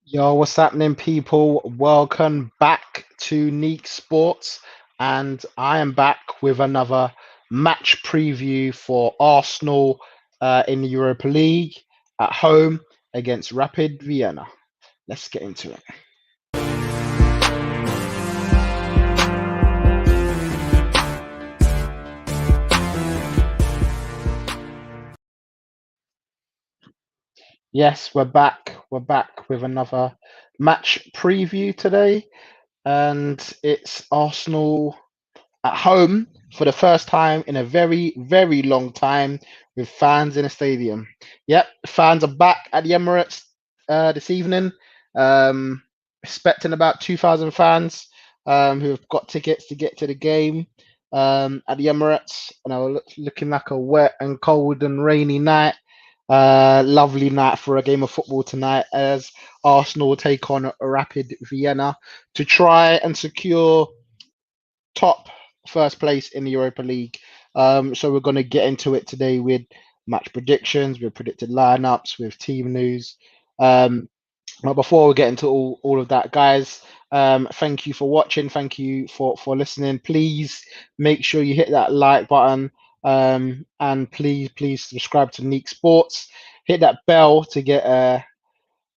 Yo, what's happening, people? Welcome back to Neeks Sports, and I am back with another match preview for Arsenal in the Europa League at home against Rapid Vienna. Let's get into it. Yes, we're back. We're back with another match preview today, and it's Arsenal at home for the first time in a very, very long time with fans in a stadium. Yep, fans are back at the Emirates this evening, expecting about 2,000 fans who have got tickets to get to the game at the Emirates. And looking like a wet and cold and rainy night. Lovely night for a game of football tonight as Arsenal take on a Rapid Vienna to try and secure top first place in the Europa League. So we're going to get into it today with match predictions, with predicted lineups, with team news. But before we get into all of that, guys, thank you for watching. Thank you for listening. Please make sure you hit that like button. And please subscribe to Neek Sports. Hit that bell to get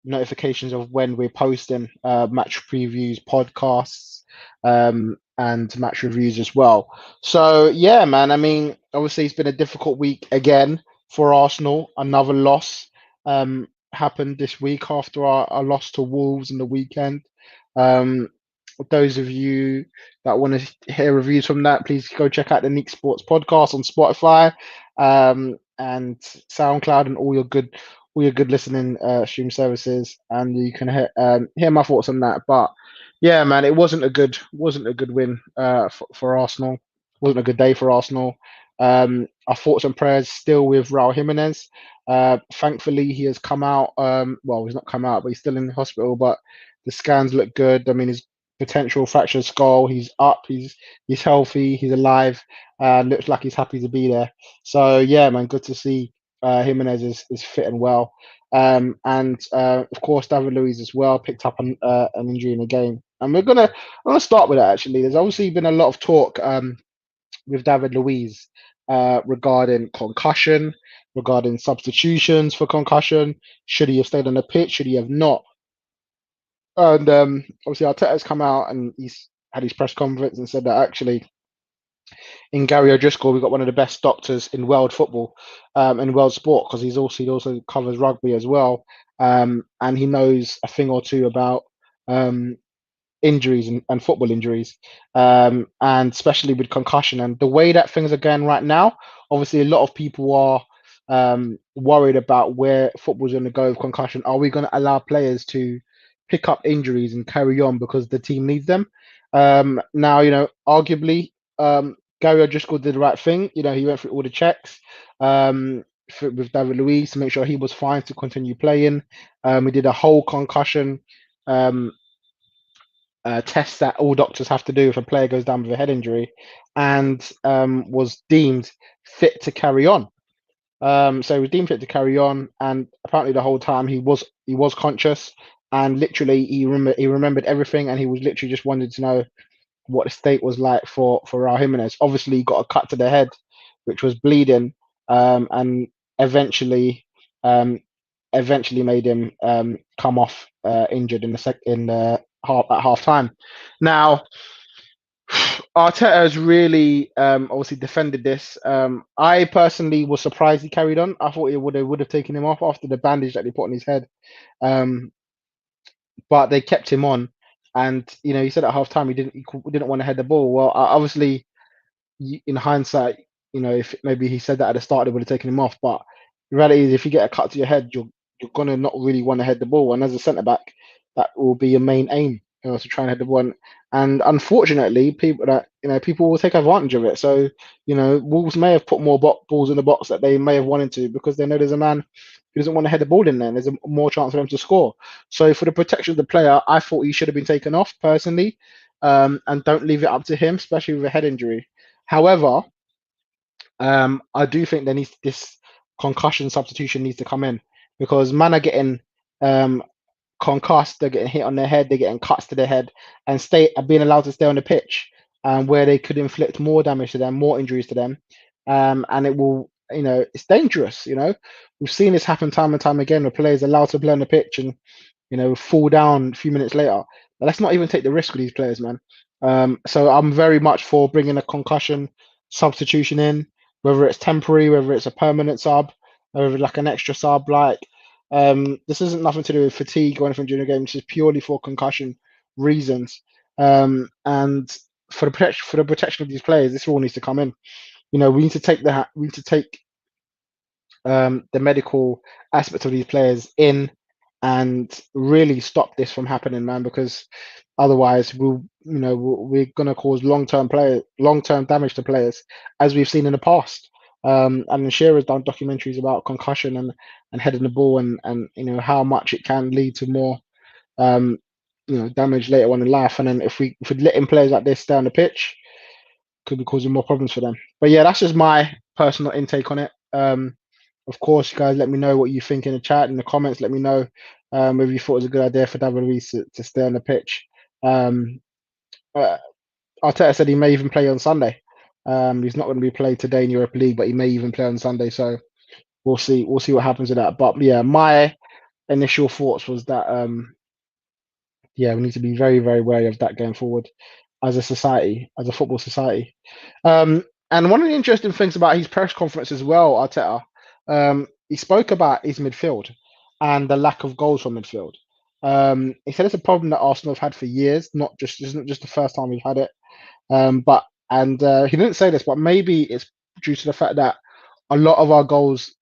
notifications of when we're posting match previews, podcasts, and match reviews as well. So yeah, man. I mean, obviously it's been a difficult week again for Arsenal. Another loss happened this week after our loss to Wolves in the weekend. Um, those of you that want to hear reviews from that, please go check out the Neek Sports podcast on Spotify and SoundCloud and all your good listening stream services, and you can hear my thoughts on that. But yeah, man, it wasn't a good win for Arsenal. Wasn't a good day for Arsenal. Our thoughts and prayers still with Raul Jimenez. Thankfully, he has come out. Well, he's not come out, but he's still in the hospital. But the scans look good. I mean, his potential fractured skull. He's up. He's healthy. He's alive. Looks like he's happy to be there. So yeah, man, good to see Jimenez is fit and well. And of course, David Luiz as well picked up an injury in the game. And I'm gonna start with that actually. There's obviously been a lot of talk with David Luiz regarding concussion, regarding substitutions for concussion. Should he have stayed on the pitch? Should he have not? And obviously, Arteta's come out and he's had his press conference and said that actually in Gary O'Driscoll, we've got one of the best doctors in world football, in world sport, because he also covers rugby as well, and he knows a thing or two about um, injuries and football injuries, and especially with concussion and the way that things are going right now. Obviously, a lot of people are worried about where football's going to go with concussion. Are we going to allow players to pick up injuries and carry on because the team needs them? Now, arguably, Gary O'Driscoll did the right thing. He went through all the checks with David Luiz to make sure he was fine to continue playing. We did a whole concussion um, test that all doctors have to do if a player goes down with a head injury, and was deemed fit to carry on. So he was deemed fit to carry on, and apparently the whole time he was conscious, and literally he remembered everything, and he was literally just wanted to know what the state was like for Raul Jimenez. Obviously, he got a cut to the head, which was bleeding, and eventually, um, eventually made him come off injured in the half time. Now, Arteta has really obviously defended this. I personally was surprised he carried on. I thought he would have taken him off after the bandage that they put on his head. Um, but they kept him on, and he said at half time he didn't want to head the ball. Well, obviously, in hindsight, if maybe he said that at the start, they would have taken him off. But the reality is, if you get a cut to your head, you're gonna not really want to head the ball. And as a centre back, that will be your main aim, to try and head the ball. And unfortunately, people will take advantage of it. So Wolves may have put more balls in the box that they may have wanted to, because they know there's a man who doesn't want to head the ball in there. And there's a more chance for them to score. So for the protection of the player, I thought he should have been taken off personally, and don't leave it up to him, especially with a head injury. However, I do think this concussion substitution needs to come in, because man are getting um, concussed, they're getting hit on their head, they're getting cuts to their head, and stay being allowed to stay on the pitch, where they could inflict more damage to them, more injuries to them, and it will, it's dangerous. We've seen this happen time and time again, where players are allowed to play on the pitch and fall down a few minutes later. But let's not even take the risk with these players, man. So I'm very much for bringing a concussion substitution in, whether it's temporary, whether it's a permanent sub, whether it's like an extra sub. Like, this isn't nothing to do with fatigue or anything during the game. This is purely for concussion reasons. And for the protection of these players, this all needs to come in. We need to take the medical aspect of these players in and really stop this from happening, man, because otherwise we're gonna cause long term damage to players, as we've seen in the past. And Shearer's done documentaries about concussion and heading the ball, and how much it can lead to more damage later on in life. And then if we're letting players like this stay on the pitch, could be causing more problems for them. But yeah, that's just my personal intake on it. Of course, you guys, let me know what you think in the chat, in the comments. Let me know whether you thought it was a good idea for WWE to stay on the pitch. Um, uh, Arteta said he may even play on Sunday. He's not going to be played today in Europa League, but he may even play on Sunday. So we'll see. We'll see what happens with that. But yeah, my initial thoughts was that we need to be very, very wary of that going forward as a society, as a football society. And one of the interesting things about his press conference as well, Arteta, he spoke about his midfield and the lack of goals from midfield. He said it's a problem that Arsenal have had for years, this isn't just the first time we've had it. He didn't say this, but maybe it's due to the fact that a lot of our goals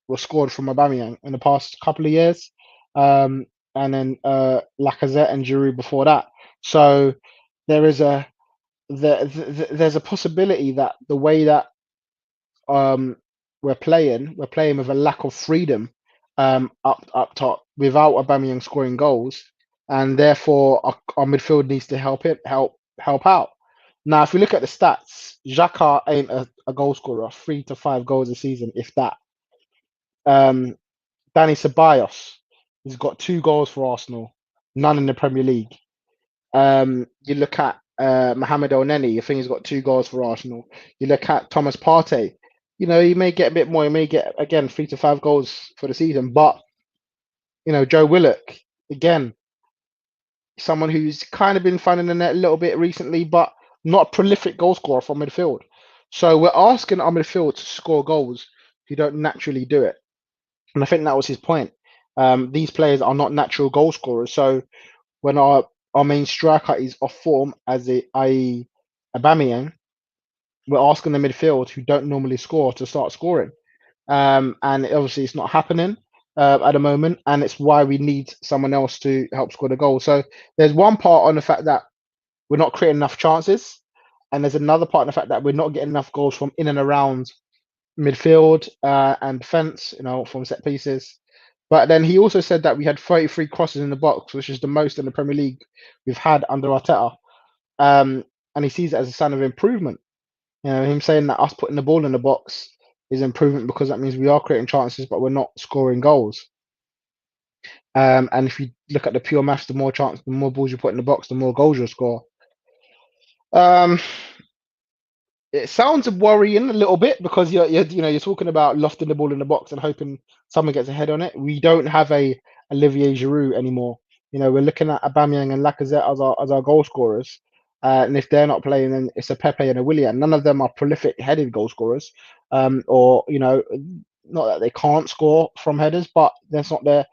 were scored from Aubameyang in the past couple of years, and then Lacazette and Giroud before that. So there is there's a possibility that the way that we're playing with a lack of freedom up top without Aubameyang scoring goals, and therefore our midfield needs to help out. Now, if we look at the stats, Xhaka ain't a goal scorer, 3 to 5 goals a season, if that. Danny Ceballos, he's got 2 goals for Arsenal, none in the Premier League. You look at Mohamed Elneny, I think he's got 2 goals for Arsenal. You look at Thomas Partey, he may get a bit more. He may get, again, 3 to 5 goals for the season. But, Joe Willock, again, someone who's kind of been finding the net a little bit recently, but not a prolific goal scorer from midfield. So we're asking our midfield to score goals who don't naturally do it. And I think that was his point. These players are not natural goal scorers. So when our main striker is off form, i.e. Aubameyang, we're asking the midfield who don't normally score to start scoring. And obviously it's not happening at the moment, and it's why we need someone else to help score the goal. So there's one part on the fact that we're not creating enough chances, and there's another part on the fact that we're not getting enough goals from in and around midfield and defence, from set pieces. But then he also said that we had 33 crosses in the box, which is the most in the Premier League we've had under Arteta. And he sees it as a sign of improvement. Him saying that us putting the ball in the box is improvement because that means we are creating chances, but we're not scoring goals. And if you look at the pure maths, the more balls you put in the box, the more goals you'll score. It sounds worrying a little bit because you're talking about lofting the ball in the box and hoping someone gets a head on it. We don't have a Olivier Giroud anymore. We're looking at Aubameyang and Lacazette as our goal scorers. And if they're not playing, then it's a Pepe and a Willian. None of them are prolific headed goal scorers. Or not that they can't score from headers, but it's not their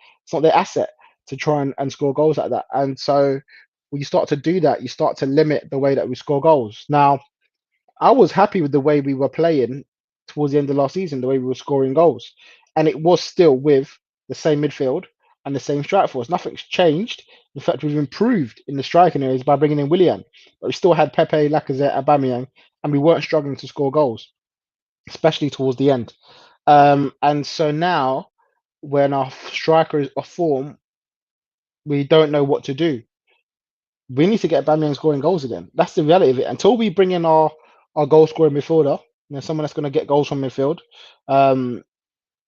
asset to try and score goals like that. And so when you start to do that, you start to limit the way that we score goals. Now, I was happy with the way we were playing towards the end of last season, the way we were scoring goals. And it was still with the same midfield and the same strike force. Nothing's changed. In fact, we've improved in the striking areas by bringing in Willian. But we still had Pepe, Lacazette, Aubameyang, and we weren't struggling to score goals, especially towards the end. And so now, when our striker is off form, we don't know what to do. We need to get Aubameyang scoring goals again. That's the reality of it. Until we bring in our goal scoring midfielder, someone that's going to get goals from midfield,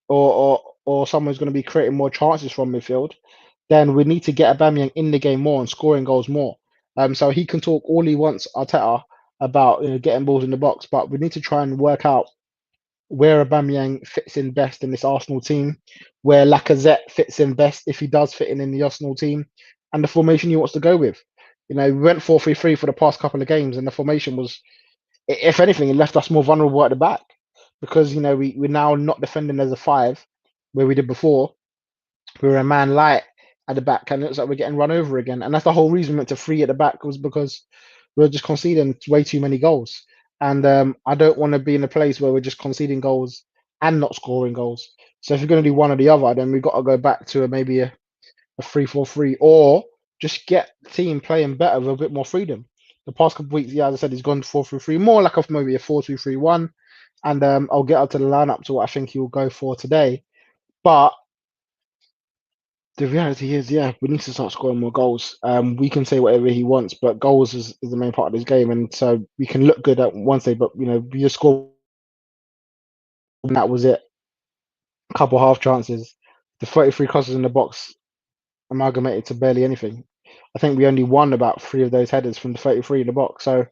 or someone who's going to be creating more chances from midfield, then we need to get Aubameyang in the game more and scoring goals more. So he can talk all he wants, Arteta, about getting balls in the box, but we need to try and work out where Aubameyang fits in best in this Arsenal team, where Lacazette fits in best if he does fit in the Arsenal team, and the formation he wants to go with. We went 4-3-3 for the past couple of games, and the formation was, if anything, it left us more vulnerable at the back because we're now not defending as a five where we did before. We were a man light at the back, and it looks like we're getting run over again. And that's the whole reason we went to three at the back was because we're just conceding way too many goals. And I don't want to be in a place where we're just conceding goals and not scoring goals. So if you're going to do one or the other, then we've got to go back to maybe a 3-4-3 or just get the team playing better with a bit more freedom. The past couple of weeks, yeah, as I said, he's gone 4-3-3, more like maybe a 4-2-3-1. And I'll get up to the lineup to what I think he'll go for today. But the reality is, yeah, we need to start scoring more goals. We can say whatever he wants, but goals is the main part of this game. And so we can look good at one day, but we just score, and that was it. A couple half chances. The 33 crosses in the box amalgamated to barely anything. I think we only won about 3 of those headers from the 33 in the box. So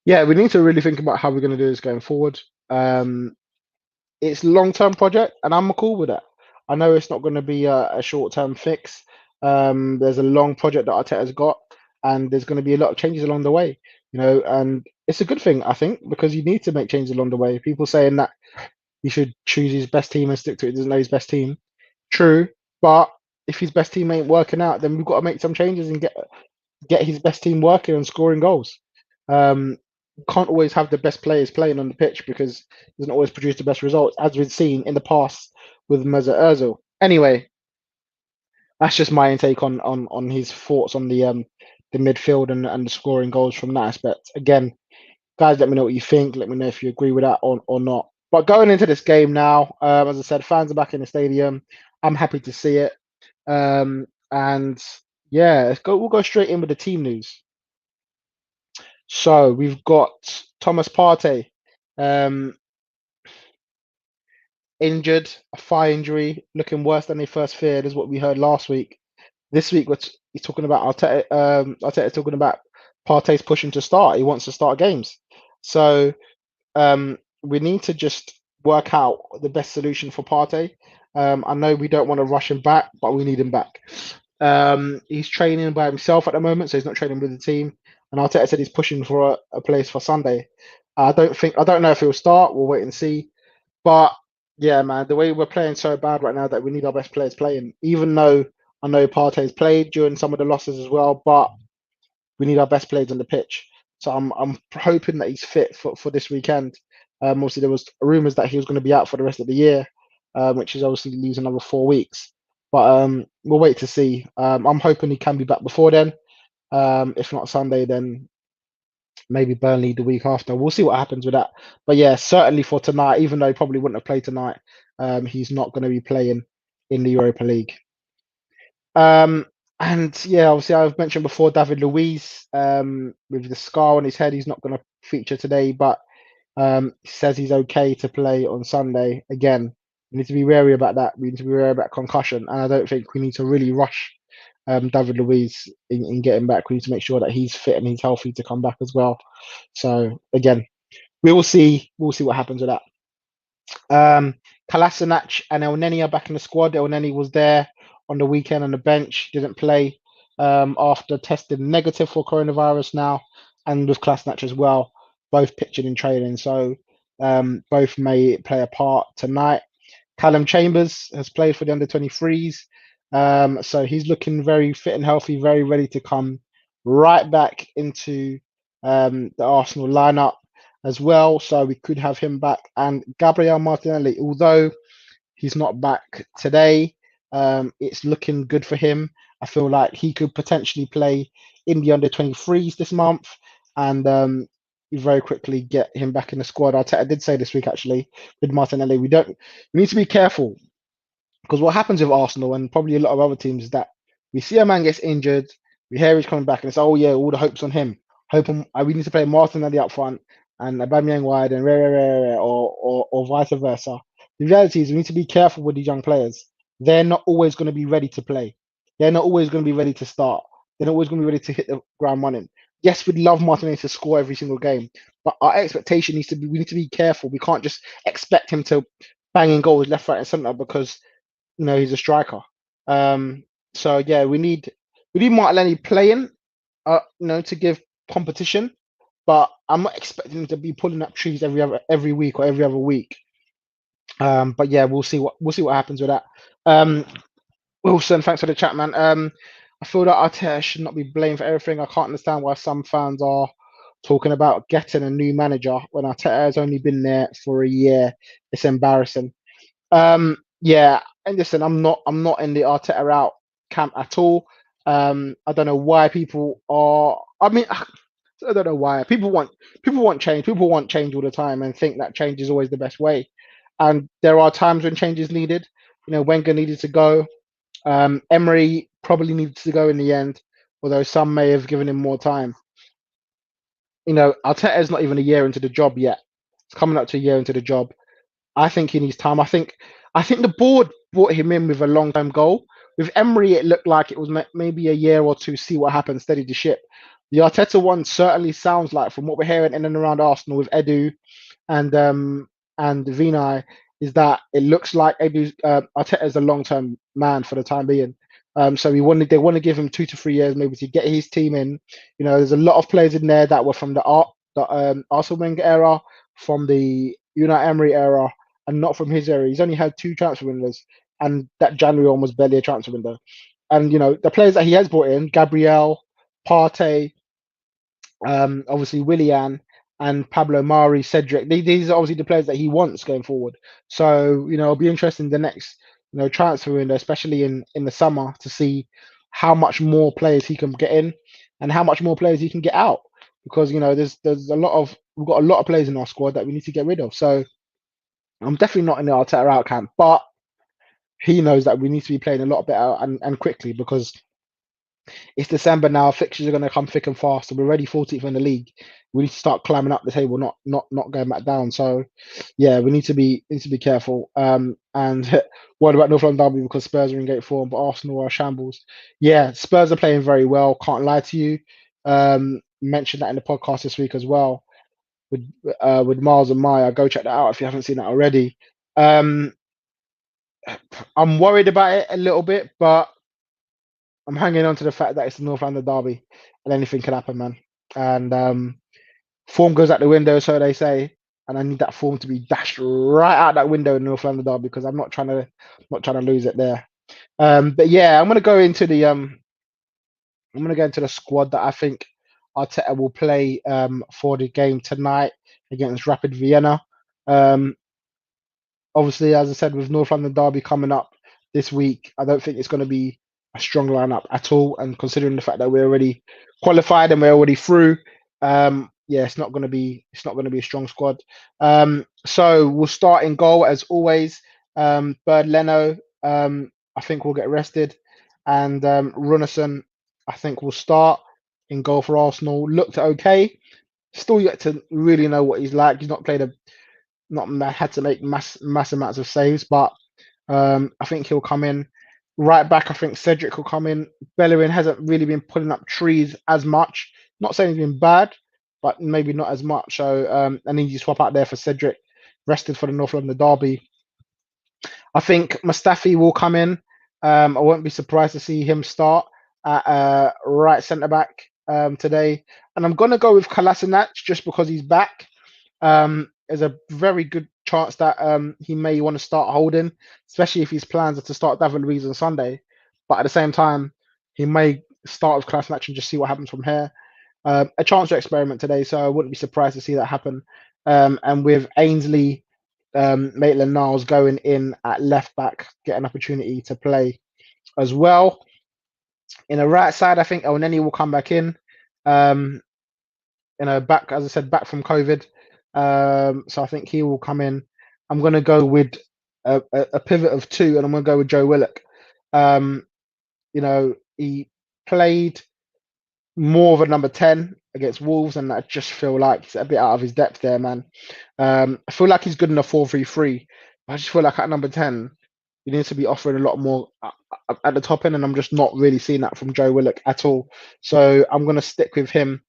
yeah, we need to really think about how we're going to do this going forward. It's a long-term project, and I'm cool with that. I know it's not going to be a short-term fix. There's a long project that Arteta's got, and there's going to be a lot of changes along the way. And it's a good thing, I think, because you need to make changes along the way. People saying that he should choose his best team and stick to it, doesn't know his best team. True, but if his best team ain't working out, then we've got to make some changes and get his best team working and scoring goals. Can't always have the best players playing on the pitch because it doesn't always produce the best results, as we've seen in the past with Mesut Ozil. Anyway, that's just my intake on his thoughts on the midfield and the scoring goals from that aspect. Again, guys, let me know what you think. Let me know if you agree with that or not. But going into this game now, as I said, fans are back in the stadium. I'm happy to see it. And yeah, we'll go straight in with the team news. So we've got Thomas Partey, injured, a thigh injury, looking worse than they first feared, is what we heard last week. This week, he's talking about Arteta. Arteta talking about Partey's pushing to start. He wants to start games. So we need to just work out the best solution for Partey. I know we don't want to rush him back, but we need him back. He's training by himself at the moment, so he's not training with the team. And Arteta said he's pushing for a place for Sunday. I don't know if he'll start. We'll wait and see. But yeah, man, the way we're playing so bad right now that we need our best players playing. Even though I know Partey's played during some of the losses as well, but we need our best players on the pitch. So I'm hoping that he's fit for this weekend. Obviously, there was rumours that he was going to be out for the rest of the year, which is obviously lose another 4 weeks. But we'll wait to see. I'm hoping he can be back before then. If not Sunday, then maybe Burnley the week after. We'll see what happens with that. But yeah, certainly for tonight, even though he probably wouldn't have played tonight, he's not going to be playing in the Europa League. And yeah, obviously I've mentioned before David Luiz, with the scar on his head, he's not going to feature today, but he says he's okay to play on Sunday. Again, we need to be wary about that. We need to be wary about concussion, and I don't think we need to really rush David Luiz in getting back. We need to make sure that he's fit and he's healthy to come back as well. So again, we will see. We'll see what happens with that. Kolasinac and El Neni are back in the squad. El Neni was there on the weekend on the bench, didn't play after testing negative for coronavirus now, and with Kolasinac as well, both pitching in training. So both may play a part tonight. Callum Chambers has played for the under-23s. So he's looking very fit and healthy, very ready to come right back into the Arsenal lineup as well. So we could have him back. And Gabriel Martinelli, although he's not back today, it's looking good for him. I feel like he could potentially play in the under-23s this month and very quickly get him back in the squad. I did say this week actually with Martinelli, we need to be careful because what happens with Arsenal and probably a lot of other teams is that we see a man gets injured, we hear he's coming back, and it's oh yeah, all the hopes on him. We need to play Martinelli up front and Aubameyang wide and or vice versa. The reality is we need to be careful with these young players. They're not always going to be ready to play. they're not always going to be ready to start. They're not always going to be ready to hit the ground running. Yes, we'd love Martinez to score every single game, but our expectation needs to be we need to be careful. We can't just expect him to bang in goals left, right, and centre because he's a striker. So yeah, we need Martinelli playing, to give competition, but I'm not expecting him to be pulling up trees every week or every other week. But yeah, we'll see what happens with that. Wilson, thanks for the chat, man. I feel that Arteta should not be blamed for everything. I can't understand why some fans are talking about getting a new manager when Arteta has only been there for a year. It's embarrassing. Yeah, and listen, I'm not in the Arteta out camp at all. I don't know why people are. I mean, I don't know why people want change. People want change all the time and think that change is always the best way. And there are times when change is needed. Wenger needed to go. Emery probably needs to go in the end, although some may have given him more time. Arteta is not even a year into the job yet. It's coming up to a year into the job. I think he needs time. I think the board brought him in with a long-term goal. With Emery, it looked like it was maybe a year or two, see what happens, steady the ship. The Arteta one certainly sounds like, from what we're hearing in and around Arsenal with Edu and Vinay, is that it looks like Arteta is a long-term man for the time being. So they want to give him 2 to 3 years maybe to get his team in. There's a lot of players in there that were from the Arsene Wenger era, from the Unai Emery era, and not from his era. He's only had 2 transfer windows, and that January one was barely a transfer window. And the players that he has brought in, Gabriel, Partey, obviously Willian and Pablo Mari, Cedric. These are obviously the players that he wants going forward. So it'll be interesting the next transfer window, especially in the summer, to see how much more players he can get in and how much more players he can get out. Because there's we've got a lot of players in our squad that we need to get rid of. So I'm definitely not in the Arteta out camp, but he knows that we need to be playing a lot better and quickly, because it's December now. Fixtures are going to come thick and fast, and we're already 14th in the league. We need to start climbing up the table, not going back down. So, yeah, we need to be careful. And what about North London Derby, because Spurs are in great form, but Arsenal are shambles. Yeah, Spurs are playing very well. Can't lie to you. Mentioned that in the podcast this week as well with Miles and Maya. Go check that out if you haven't seen that already. I'm worried about it a little bit, but I'm hanging on to the fact that it's the North London derby and anything can happen, man. And form goes out the window, so they say, and I need that form to be dashed right out that window in the North London derby, because I'm not trying to lose it there. But yeah, I'm gonna go into the squad that I think Arteta will play for the game tonight against Rapid Vienna. Obviously, as I said, with North London derby coming up this week, I don't think it's going to be a strong lineup at all. And considering the fact that we're already qualified and we're already through, yeah, it's not going to be a strong squad. So we'll start in goal as always. Bird Leno, I think will get rested, and Runnison, I think will start in goal for Arsenal. Looked okay. Still yet to really know what he's like. He's not had to make mass amounts of saves, but I think he'll come in. Right back, I think Cedric will come in. Bellerin hasn't really been putting up trees as much. Not saying he's been bad, but maybe not as much. So I need you swap out there for Cedric, rested for the North London derby. I think Mustafi will come in. I won't be surprised to see him start at right centre back today. And I'm gonna go with Kolasinac just because he's back. There's a very good chance that he may want to start holding, especially if his plans are to start David Luiz on Sunday. But at the same time, he may start with Kolasinac and just see what happens from here. A chance to experiment today, so I wouldn't be surprised to see that happen. And with Ainsley, Maitland-Niles going in at left back, get an opportunity to play as well. In the right side, I think Elneny will come back in. Back, as I said, back from COVID. So I think he will come in. I'm going to go with a pivot of 2, and I'm going to go with Joe Willock. He played more of a number 10 against Wolves, and I just feel like he's a bit out of his depth there, man. I feel like he's good in a 4-3-3. I just feel like at number 10, He needs to be offering a lot more at the top end, and I'm just not really seeing that from Joe Willock at all. So I'm going to stick with him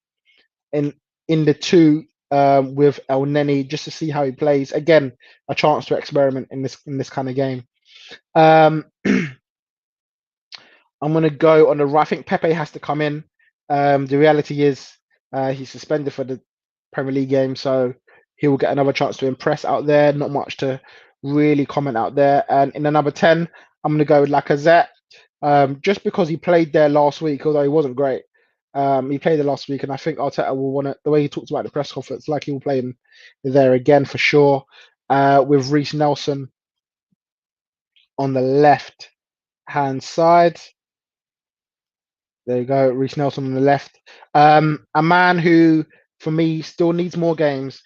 in the two with El Neni just to see how he plays. Again, a chance to experiment in this kind of game. I'm going to go on the right. I think Pepe has to come in. The reality is he's suspended for the Premier League game, so he will get another chance to impress out there. Not much to really comment out there. And in the number 10, I'm going to go with Lacazette, just because he played there last week, although he wasn't great. He played there last week, and I think Arteta will want to, the way he talked about the press conference, like he will play him there again for sure. With Reece Nelson on the left hand side. There you go, Reece Nelson on the left. A man who, for me, still needs more games.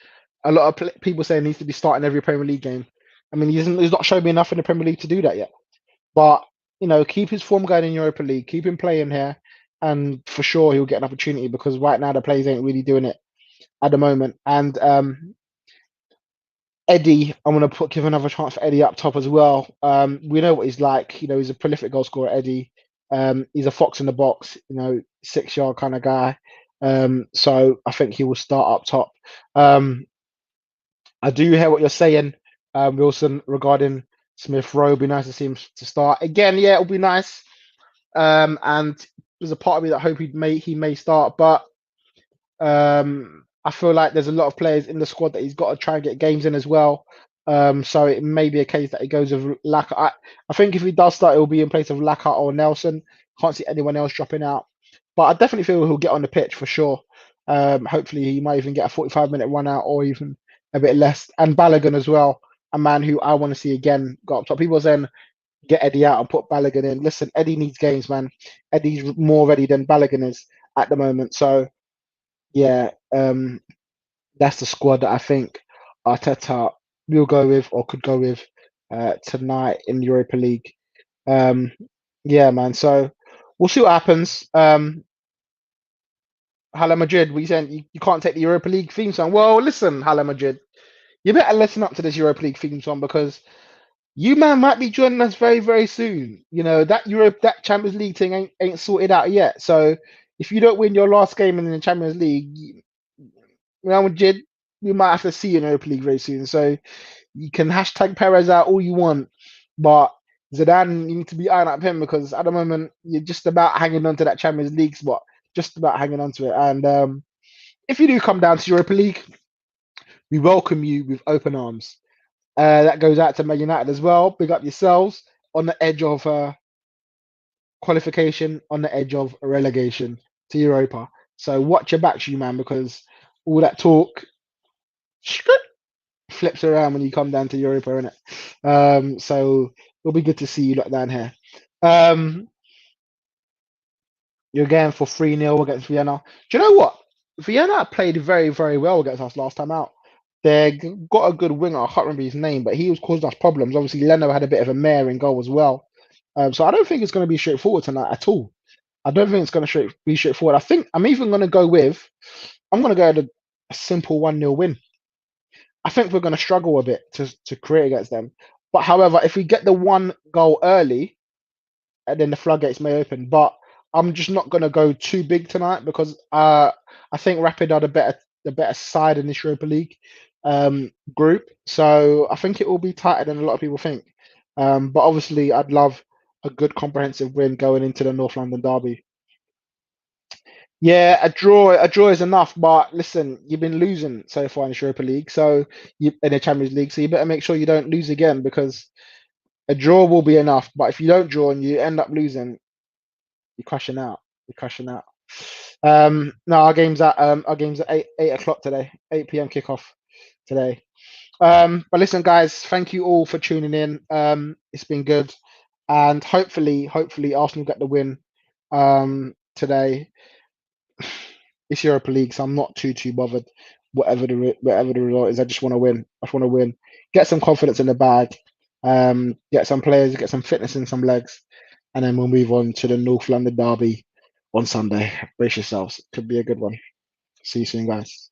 A lot of people say he needs to be starting every Premier League game. I mean, he's not shown me enough in the Premier League to do that yet. But, keep his form going in Europa League, keep him playing here, and for sure he'll get an opportunity because right now the players ain't really doing it at the moment. And Eddie, I'm going to give another chance for Eddie up top as well. We know what he's like. He's a prolific goal scorer, Eddie. He's a fox in the box, 6-yard kind of guy. So I think he will start up top. I do hear what you're saying, Wilson, regarding Smith Rowe. It'd be nice to see him to start again. Yeah, it'll be nice. And there's a part of me that hope he may start, but I feel like there's a lot of players in the squad that he's got to try and get games in as well. So it may be a case that he goes with Laka. I think if he does start, it will be in place of Laka or Nelson. Can't see anyone else dropping out. But I definitely feel he'll get on the pitch for sure. Hopefully he might even get a 45-minute run out or even a bit less. And Balogun as well, a man who I want to see again go up top. People are saying get Eddie out and put Balogun in. Listen, Eddie needs games, man. Eddie's more ready than Balogun is at the moment. So yeah, that's the squad that I think Arteta will go with or could go with tonight in Europa League. Yeah, man. So we'll see what happens. Hala Madrid, we saying you can't take the Europa League theme song. Well, listen, Hala Madrid, you better listen up to this Europa League theme song because you man might be joining us very, very soon. That Champions League thing ain't sorted out yet. So if you don't win your last game in the Champions League, Real Madrid, we might have to see you in Europa League very soon. So you can hashtag Perez out all you want, but Zidane, you need to be eyeing up him because at the moment you're just about hanging on to that Champions League spot, just about hanging on to it. And if you do come down to Europa League, we welcome you with open arms. That goes out to Man United as well. Big up yourselves on the edge of qualification, on the edge of relegation to Europa. So watch your backs, you man, because all that talk flips around when you come down to Europa, innit? So it'll be good to see you lot down here. You're going for 3-0 against Vienna. Do you know what? Vienna played very, very well against us last time out. They got a good winger. I can't remember his name, but he was causing us problems. Obviously, Leno had a bit of a mare in goal as well. So I don't think it's going to be straightforward tonight at all. I don't think it's going to be straightforward. I think I'm even going to go with, I'm going to go to a simple 1-0 win. I think we're going to struggle a bit to create against them. But however, if we get the one goal early, and then the floodgates may open. But I'm just not going to go too big tonight because I think Rapid are the better side in this Europa League group. So I think it will be tighter than a lot of people think. But obviously, I'd love a good comprehensive win going into the North London derby. Yeah, a draw is enough. But listen, you've been losing so far in the Europa League, so in the Champions League, so you better make sure you don't lose again because a draw will be enough. But if you don't draw and you end up losing, you're crashing out. You're crashing out. No, our game's at 8 o'clock today, 8 p.m. kickoff today. But listen, guys, thank you all for tuning in. It's been good, and hopefully Arsenal get the win today. It's Europa League, so I'm not too bothered. Whatever the result is, I just want to win. I just want to win. Get some confidence in the bag. Get some players, get some fitness in some legs, and then we'll move on to the North London derby on Sunday. Brace yourselves. Could be a good one. See you soon, guys.